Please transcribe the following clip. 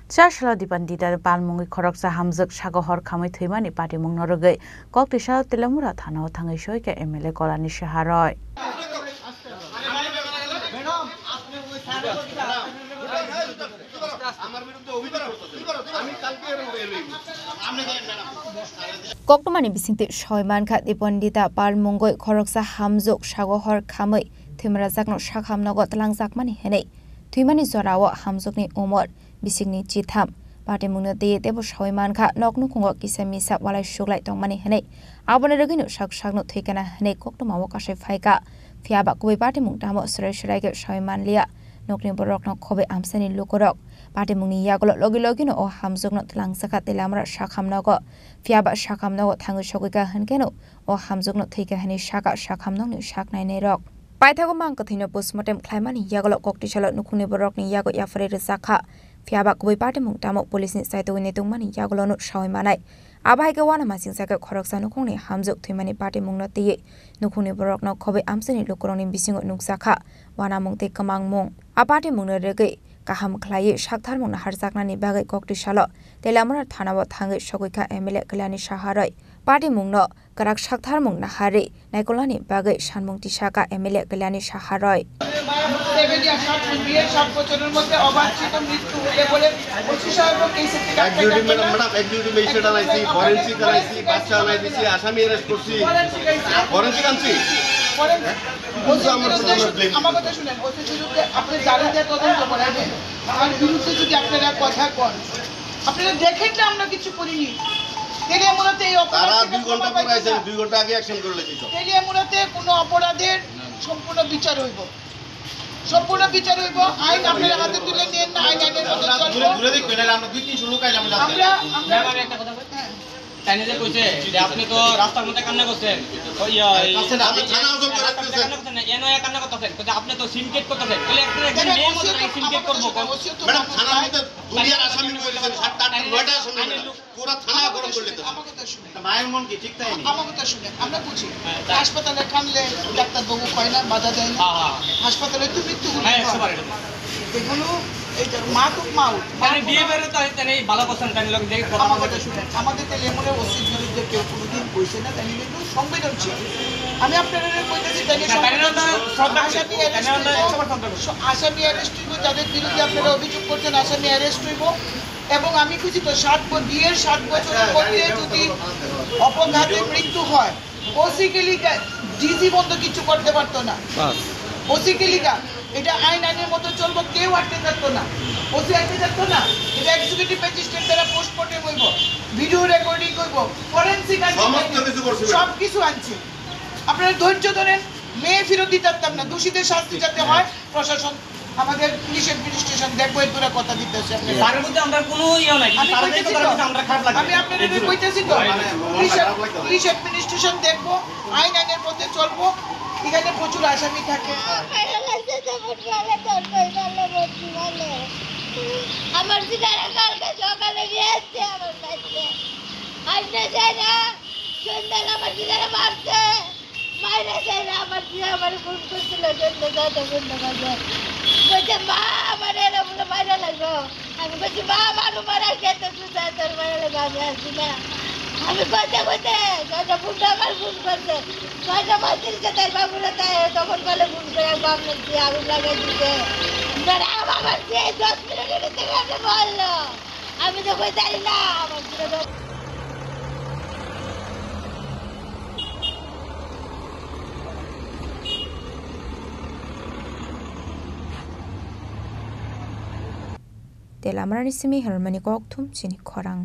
Chashla dipandita palmungi khoroksa hamjak sagohor khamai thimani patimung norogei koktisha telamura thana thangai soike MLA kolani shaharoi Koktomani bisingte shoyman kha dipandita palmungoi khoroksa hamjak sagohor khamai thimra jakno sakhamnago talangjakmani henei thimani jorawo hamjakni umor bisingni chitham patimungno de tebo shoyman kha noknu khungo kisamisa walai suglai tongmani henei abone regino sakno thikana henei koktomawo kasai phaika fiaba kubai patimung tamo srai ge shoyman lia nokni borokno khobe amsani lukorok patimungni yagolo logino o hamjakno tlangsaka telamra sakhamnago fiaba sakhamnago thangai sogika hankeno o hamjakno thika henei saka sakhamnongni saknai nei rok Paithago mangkathino postmortem khlaimani yagolo koktisalo nukhuni borokni yago yafare resakha fiaba kubai patimung tamo police ni saitogini tungmani yagolo no shawaimanai abhaiga wana masingsaka khoroksa nukhungni hamjuk thimani patimungno tiye nukhuni borokno khobai amsani lukuroni bisingo nuksakha wana mungte kamangmung apatimungno rege kaham khlai saktharmungna harjaknani bagai koktisalo telamra thanabo thangai sogoika MLA Kalyani Saharoi patimungno karak saktharmung nahari naikolani bagai sanmung tisaka MLA Kalyani Saharoi আমার কথা শুনেন ওতে বিরুদ্ধে আপনি জানেন যে তদন্ত করেন আর বিরুদ্ধে যদি আপনারা কথা কন আপনারা দেখেন না আমরা কিছু করিনি তেলিয়ামুড়াতে এই অপরাধ তারা 2 ঘন্টা পরে আইছেন 2 ঘন্টা আগে অ্যাকশন করে লেগেছে তেলিয়ামুড়াতে কোনো অপরাধের সম্পূর্ণ বিচার হইব আইন আপনারা হাতে তুলে নেন না আইনের মধ্যে চলবে দূরে দিক কইলা আমরা 2-3 লোক আইলাম আমরা একটা কথা বলতে তাইনে যে কইছে যে আপনি তো রাস্তার মধ্যে কান্না করছেন আপনি থানা অভিযোগ করতেছেন এনো এক কান্না করতেছেন তো আপনি তো সিনকেট করতেছেন তাহলে একটা মেয়ে মতো সিনকেট করব ম্যাডাম থানার মধ্যে দুনিয়ার আসামি কইছেন 7-8 9টা আসামি পুরো থানা গরম করে দিতে আমার কথা শুনে মায়ের মন কি ঠিক তাই না আমার কথা শুনে আমরা বুঝি হাসপাতালে কানলে ডাক্তার বাবু কয় না বাধা দেয় না হাসপাতালে তো মৃত্যু হয় এগুলো বিয়ে বের তো তাই ভালো কোশ্চেন কানি লোক দেখে কথা কথা শুনে আমাদের তেলিয়ামুড়ার ওসির বিরুদ্ধে কেউ কোনোদিন কইছে না তাই কিন্তু সংবেদনশীল আমি আপনাদের কইতেছি তাই আসামি অ্যারেস্ট হইব যাদের বিরুদ্ধে আপনারা অভিযোগ করছেন আসামি অ্যারেস্ট হইব এবং আমি খুঁজি তো 7 বছরের মধ্যে যদি অপঘাতে মৃত্যু হয় ওসিকেলি ডিজি বন্ধ কিছু করতে পারতো না ওসিকেলিকা এটা আইনের মতো চলবো কেউ আটকে থাকতো না ওসি আটকে থাকতো না এটা এক্সিকিউটিভ ম্যাজিস্ট্রেট দ্বারা পোস্টমর্টেম হইব ভিডিও রেকর্ডিং হইব ফরেনসিক সব কিছু আনছে আপনারা ধৈর্য ধরেন মেয়ে ফেরত দিতে পারতাম না দোষীদের শাস্তি যাতে হয় প্রশাসন আমাদের পুলিশ অ্যাডমিনিস্ট্রেশন দেখবো এর পুরো কথা দিতেছে আপনারা তার মধ্যে আমরা কোনো ইয়া নাই আমরা খারাপ লাগে আমি আপনাদের কইতেছি তো পুলিশ অ্যাডমিনিস্ট্রেশন দেখবো আইনের মধ্যে চলবো এখানে প্রচুর আসামি থাকে আমার দিদারা কালকে সকালে গিয়েছে আমার কাছে আইনে যায় না সন্ধ্যাল আমার দিদারা মারছে মাইরে যায় না আমার দিদা আমার ফোন করছিল বলছে মা আমার এরা বলে মাইরা লাগলো আমি বলছি মা মানু মারা খেতে তোর মারা লাগলো আমি আসছি না আমি বলতে ছয়টা ফোনটা আমার ফোন করছে 6টা 35 তার বাবুরা তাই তখন বলে ফোন করে বাবু দিয়ে আগুন লাগাই দিতে আমার যে 10 মিনিটের থেকে আপনি বললো আমি তো কই জানি না আমার Telamrani simi hermani koktum sini korang